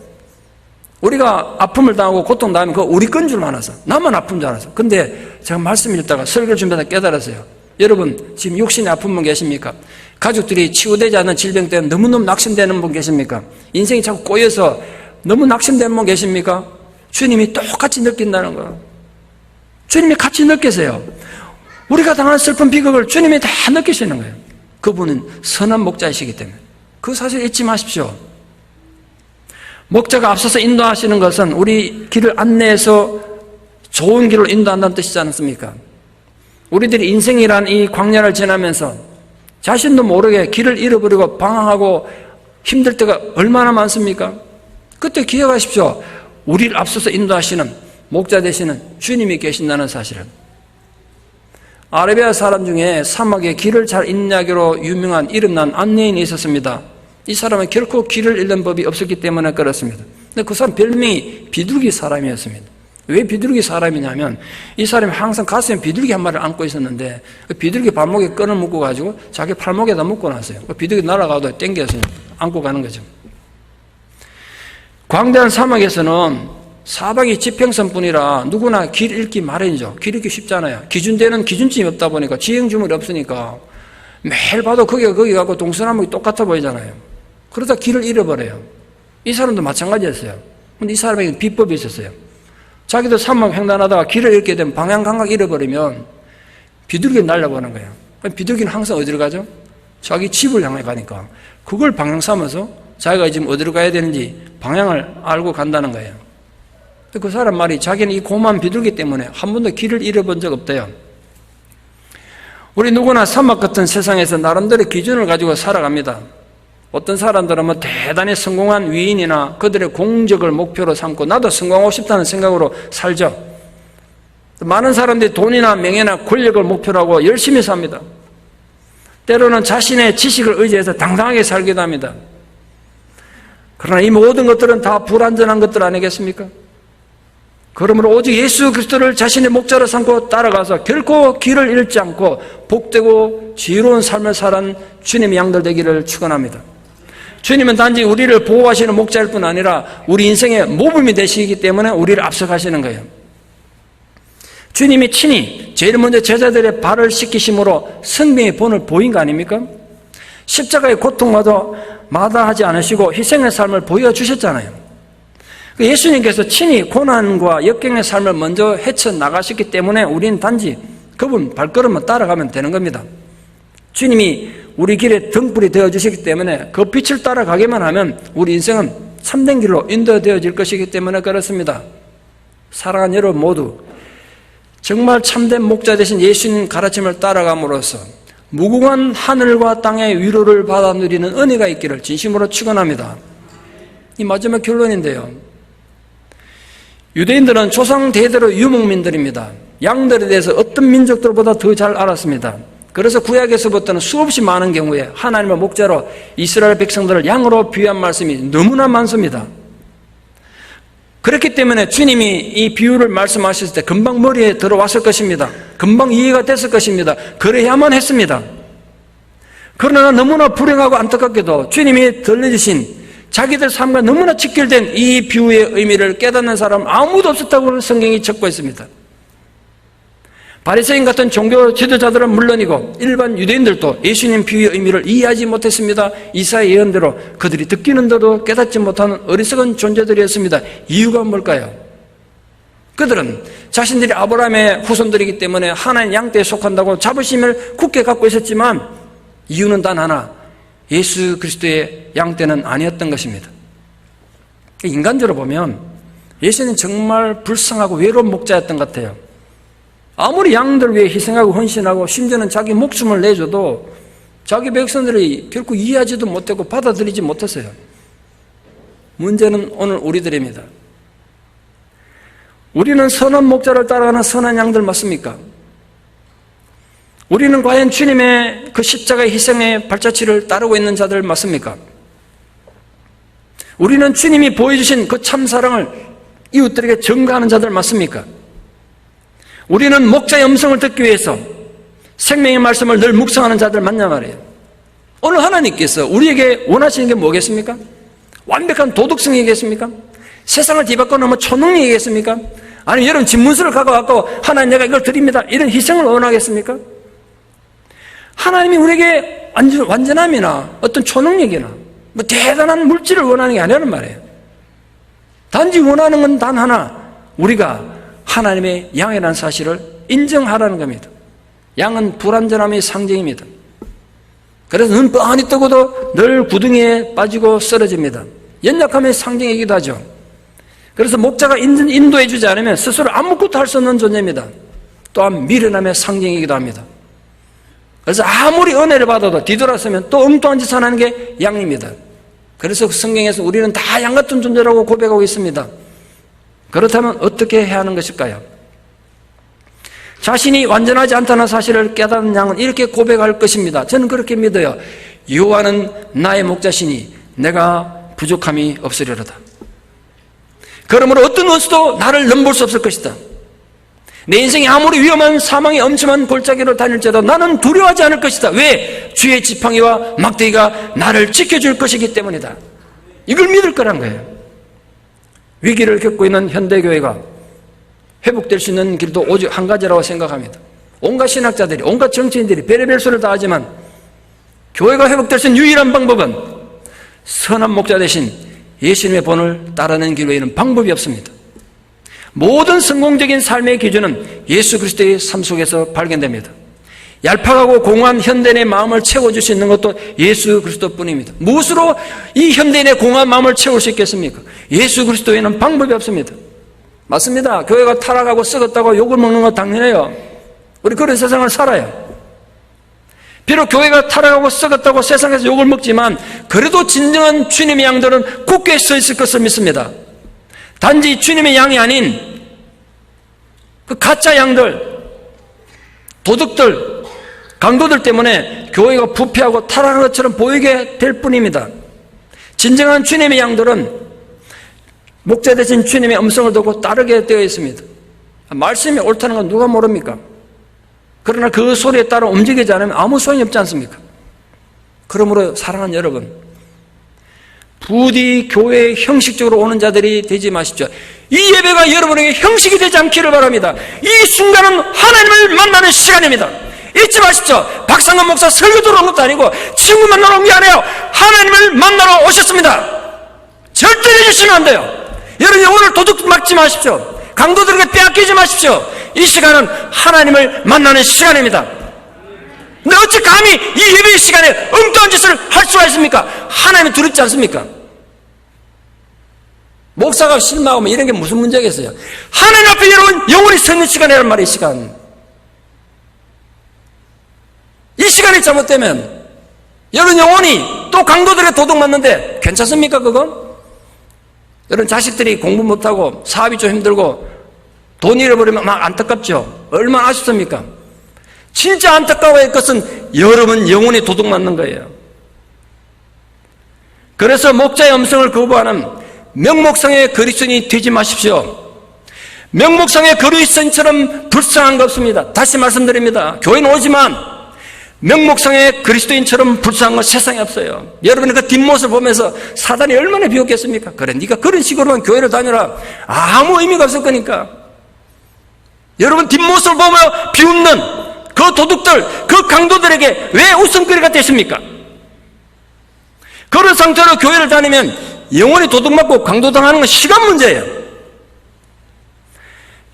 우리가 아픔을 당하고 고통 당하면 그거 우리 건 줄 알아서, 나만 아픈 줄 알아서. 근데 제가 말씀을 듣다가 설교를 준비하다 깨달았어요. 여러분, 지금 육신에 아픈 분 계십니까? 가족들이 치유되지 않는 질병 때문에 너무너무 낙심되는 분 계십니까? 인생이 자꾸 꼬여서 너무 낙심되는 분 계십니까? 주님이 똑같이 느낀다는 거예요. 주님이 같이 느끼세요. 우리가 당한 슬픈 비극을 주님이 다 느끼시는 거예요. 그분은 선한 목자이시기 때문에. 그 사실 잊지 마십시오. 목자가 앞서서 인도하시는 것은 우리 길을 안내해서 좋은 길로 인도한다는 뜻이지 않습니까? 우리들이 인생이란 이 광야를 지나면서 자신도 모르게 길을 잃어버리고 방황하고 힘들 때가 얼마나 많습니까? 그때 기억하십시오. 우리를 앞서서 인도하시는 목자 되시는 주님이 계신다는 사실은. 아라비아 사람 중에 사막에 길을 잘 인도하기로 유명한 이름난 안내인이 있었습니다. 이 사람은 결코 길을 잃는 법이 없었기 때문에 그렇습니다. 근데 그 사람 별명이 비둘기 사람이었습니다. 왜 비둘기 사람이냐면 이 사람이 항상 가슴에 비둘기 한 마리를 안고 있었는데 그 비둘기 발목에 끈을 묶어 가지고 자기 팔목에다 묶어 놨어요. 그 비둘기 날아가도 땡겨서 안고 가는 거죠. 광대한 사막에서는 사방이 지평선뿐이라 누구나 길 잃기 마련이죠. 길 잃기 쉽잖아요. 기준되는 기준점이 없다 보니까 지형주물이 없으니까 매일 봐도 거기 가고 동서남북이 똑같아 보이잖아요. 그러다 길을 잃어버려요. 이 사람도 마찬가지였어요. 근데 이 사람에게 비법이 있었어요. 자기도 사막 횡단하다가 길을 잃게 되면 방향 감각 잃어버리면 비둘기를 날려보는 거예요. 비둘기는 항상 어디로 가죠? 자기 집을 향해 가니까 그걸 방향 삼아서 자기가 지금 어디로 가야 되는지 방향을 알고 간다는 거예요. 그 사람 말이 자기는 이 고마운 비둘기 때문에 한 번도 길을 잃어본 적 없대요. 우리 누구나 사막 같은 세상에서 나름대로 기준을 가지고 살아갑니다. 어떤 사람들은 뭐 대단히 성공한 위인이나 그들의 공적을 목표로 삼고 나도 성공하고 싶다는 생각으로 살죠. 많은 사람들이 돈이나 명예나 권력을 목표로 하고 열심히 삽니다. 때로는 자신의 지식을 의지해서 당당하게 살기도 합니다. 그러나 이 모든 것들은 다 불완전한 것들 아니겠습니까? 그러므로 오직 예수 그리스도를 자신의 목자로 삼고 따라가서 결코 길을 잃지 않고 복되고 지혜로운 삶을 사는 주님의 양들 되기를 축원합니다. 주님은 단지 우리를 보호하시는 목자일 뿐 아니라 우리 인생의 모범이 되시기 때문에 우리를 앞서가시는 거예요. 주님이 친히 제일 먼저 제자들의 발을 씻기심으로 생명의 본을 보인 거 아닙니까? 십자가의 고통마저 마다하지 않으시고 희생의 삶을 보여주셨잖아요. 예수님께서 친히 고난과 역경의 삶을 먼저 헤쳐나가셨기 때문에 우리는 단지 그분 발걸음만 따라가면 되는 겁니다. 주님이 우리 길에 등불이 되어주시기 때문에 그 빛을 따라가기만 하면 우리 인생은 참된 길로 인도되어질 것이기 때문에 그렇습니다. 사랑하는 여러분 모두 정말 참된 목자 되신 예수님 가르침을 따라감으로써 무궁한 하늘과 땅의 위로를 받아 누리는 은혜가 있기를 진심으로 축원합니다. 이 마지막 결론인데요. 유대인들은 조상 대대로 유목민들입니다. 양들에 대해서 어떤 민족들보다 더 잘 알았습니다. 그래서 구약에서부터는 수없이 많은 경우에 하나님의 목자로 이스라엘 백성들을 양으로 비유한 말씀이 너무나 많습니다. 그렇기 때문에 주님이 이 비유를 말씀하셨을 때 금방 머리에 들어왔을 것입니다. 금방 이해가 됐을 것입니다. 그래야만 했습니다. 그러나 너무나 불행하고 안타깝게도 주님이 들려주신 자기들 삶과 너무나 직결된 이 비유의 의미를 깨닫는 사람은 아무도 없었다고 성경이 적고 있습니다. 바리새인 같은 종교 지도자들은 물론이고 일반 유대인들도 예수님 비유의 의미를 이해하지 못했습니다. 이사야 예언대로 그들이 듣기는데도 깨닫지 못하는 어리석은 존재들이었습니다. 이유가 뭘까요? 그들은 자신들이 아브라함의 후손들이기 때문에 하나님 양떼에 속한다고 자부심을 굳게 갖고 있었지만 이유는 단 하나, 예수 그리스도의 양떼는 아니었던 것입니다. 인간적으로 보면 예수는 정말 불쌍하고 외로운 목자였던 것 같아요. 아무리 양들 위해 희생하고 헌신하고 심지어는 자기 목숨을 내줘도 자기 백성들이 결코 이해하지도 못하고 받아들이지 못했어요. 문제는 오늘 우리들입니다. 우리는 선한 목자를 따라가는 선한 양들 맞습니까? 우리는 과연 주님의 그 십자가의 희생의 발자취를 따르고 있는 자들 맞습니까? 우리는 주님이 보여주신 그 참사랑을 이웃들에게 전가하는 자들 맞습니까? 우리는 목자의 음성을 듣기 위해서 생명의 말씀을 늘 묵상하는 자들 맞냐 말이에요. 오늘 하나님께서 우리에게 원하시는 게 뭐겠습니까? 완벽한 도덕성이겠습니까? 세상을 뒤바꿔 놓으면 초능력이겠습니까? 아니면 여러분 집문서를 갖고 하나님 내가 이걸 드립니다 이런 희생을 원하겠습니까? 하나님이 우리에게 완전함이나 어떤 초능력이나 뭐 대단한 물질을 원하는 게 아니라는 말이에요. 단지 원하는 건 단 하나, 우리가 하나님의 양이라는 사실을 인정하라는 겁니다. 양은 불완전함의 상징입니다. 그래서 눈 뻔히 뜨고도 늘 구덩이에 빠지고 쓰러집니다. 연약함의 상징이기도 하죠. 그래서 목자가 인도해 주지 않으면 스스로 아무것도 할 수 없는 존재입니다. 또한 미련함의 상징이기도 합니다. 그래서 아무리 은혜를 받아도 뒤돌아서면 또 엉뚱한 짓을 하는 게 양입니다. 그래서 성경에서 우리는 다 양 같은 존재라고 고백하고 있습니다. 그렇다면 어떻게 해야 하는 것일까요? 자신이 완전하지 않다는 사실을 깨닫는 양은 이렇게 고백할 것입니다. 저는 그렇게 믿어요. 여호와는 나의 목자시니 내가 부족함이 없으리로다. 그러므로 어떤 원수도 나를 넘볼 수 없을 것이다. 내 인생이 아무리 위험한 사망의 엄청난 골짜기로 다닐지라도 나는 두려워하지 않을 것이다. 왜? 주의 지팡이와 막대기가 나를 지켜줄 것이기 때문이다. 이걸 믿을 거란 거예요. 위기를 겪고 있는 현대교회가 회복될 수 있는 길도 오직 한 가지라고 생각합니다. 온갖 신학자들이, 온갖 정치인들이 별의별 소리를 다 하지만 교회가 회복될 수 있는 유일한 방법은 선한 목자 대신 예수님의 본을 따르는 길로 이는 방법이 없습니다. 모든 성공적인 삶의 기준은 예수 그리스도의 삶 속에서 발견됩니다. 얄팍하고 공허한 현대인의 마음을 채워줄 수 있는 것도 예수 그리스도뿐입니다. 무엇으로 이 현대인의 공허한 마음을 채울 수 있겠습니까? 예수 그리스도에는 방법이 없습니다. 맞습니다. 교회가 타락하고 썩었다고 욕을 먹는 건 당연해요. 우리 그런 세상을 살아요. 비록 교회가 타락하고 썩었다고 세상에서 욕을 먹지만 그래도 진정한 주님의 양들은 굳게 서 있을 것을 믿습니다. 단지 주님의 양이 아닌 그 가짜 양들, 도둑들, 강도들 때문에 교회가 부패하고 타락한 것처럼 보이게 될 뿐입니다. 진정한 주님의 양들은 목자 대신 주님의 음성을 듣고 따르게 되어 있습니다. 말씀이 옳다는 건 누가 모릅니까? 그러나 그 소리에 따라 움직이지 않으면 아무 소용이 없지 않습니까? 그러므로 사랑하는 여러분, 부디 교회에 형식적으로 오는 자들이 되지 마십시오. 이 예배가 여러분에게 형식이 되지 않기를 바랍니다. 이 순간은 하나님을 만나는 시간입니다. 잊지 마십시오. 박상근 목사 설교 들어온 것도 아니고 친구 만나러 온 게 아니에요. 하나님을 만나러 오셨습니다. 절대 잊으시면 안 돼요. 여러분 오늘 도둑 맞지 마십시오. 강도들에게 빼앗기지 마십시오. 이 시간은 하나님을 만나는 시간입니다. 근데 어찌 감히 이 예배의 시간에 엉뚱한 짓을 할 수가 있습니까? 하나님이 두렵지 않습니까? 목사가 실망하면 이런 게 무슨 문제겠어요? 하나님 앞에 여러분 영원히 서 있는 시간이란 말이에요. 이 시간이 잘못되면 여러분 영원히 또 강도들의 도둑 맞는데 괜찮습니까 그건? 여러분 자식들이 공부 못하고 사업이 좀 힘들고 돈 잃어버리면 막 안타깝죠? 얼마나 아쉽습니까? 진짜 안타까워할 것은 여러분 영혼이 도둑맞는 거예요. 그래서 목자의 음성을 거부하는 명목상의 그리스도인이 되지 마십시오. 명목상의 그리스도인처럼 불쌍한 거 없습니다. 다시 말씀드립니다. 교회는 오지만 명목상의 그리스도인처럼 불쌍한 건 세상에 없어요. 여러분이 그 뒷모습을 보면서 사단이 얼마나 비웃겠습니까? 그래, 네가 그런 식으로만 교회를 다녀라. 아무 의미가 없을 거니까. 여러분 뒷모습을 보며 비웃는 그 도둑들, 그 강도들에게 왜 웃음거리가 되십니까? 그런 상태로 교회를 다니면 영원히 도둑맞고 강도당하는 건 시간 문제예요.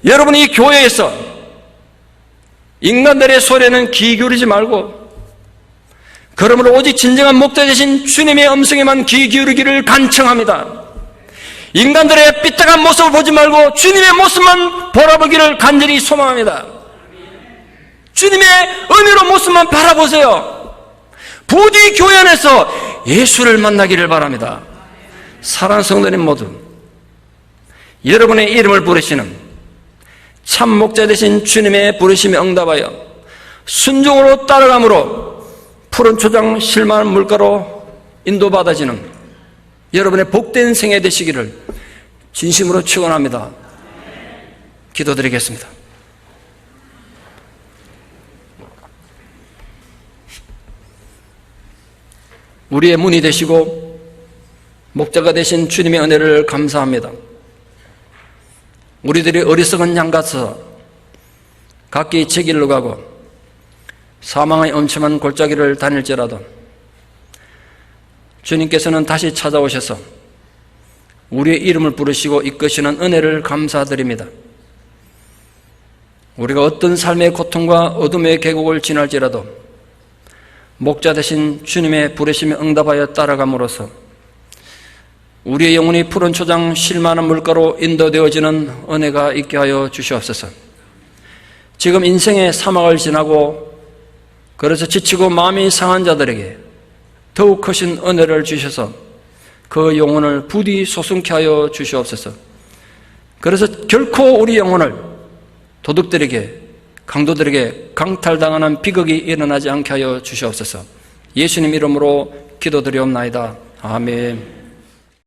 여러분이 이 교회에서 인간들의 소리에는 귀 기울이지 말고, 그러므로 오직 진정한 목자 되신 주님의 음성에만 귀 기울이기를 간청합니다. 인간들의 삐딱한 모습을 보지 말고 주님의 모습만 바라보기를 간절히 소망합니다. 주님의 은혜로 모습만 바라보세요. 부디 교회 안에서 예수를 만나기를 바랍니다. 사랑하는 성도님 모두, 여러분의 이름을 부르시는 참 목자 되신 주님의 부르심에 응답하여 순종으로 따라감으로 푸른 초장 실만한 물가로 인도받아지는 여러분의 복된 생애 되시기를 진심으로 축원합니다. 기도드리겠습니다. 우리의 문이 되시고 목자가 되신 주님의 은혜를 감사합니다. 우리들이 어리석은 양 같아서 각기 제 길로 가고 사망의 엄청난 골짜기를 다닐지라도 주님께서는 다시 찾아오셔서 우리의 이름을 부르시고 이끄시는 은혜를 감사드립니다. 우리가 어떤 삶의 고통과 어둠의 계곡을 지날지라도 목자 되신 주님의 부르심에 응답하여 따라감으로써 우리의 영혼이 푸른 초장 쉴만한 물가로 인도되어지는 은혜가 있게 하여 주시옵소서. 지금 인생의 사막을 지나고 그래서 지치고 마음이 상한 자들에게 더욱 크신 은혜를 주셔서 그 영혼을 부디 소승케 하여 주시옵소서. 그래서 결코 우리 영혼을 도둑들에게, 강도들에게 강탈당하는 비극이 일어나지 않게 하여 주시옵소서. 예수님 이름으로 기도드리옵나이다. 아멘.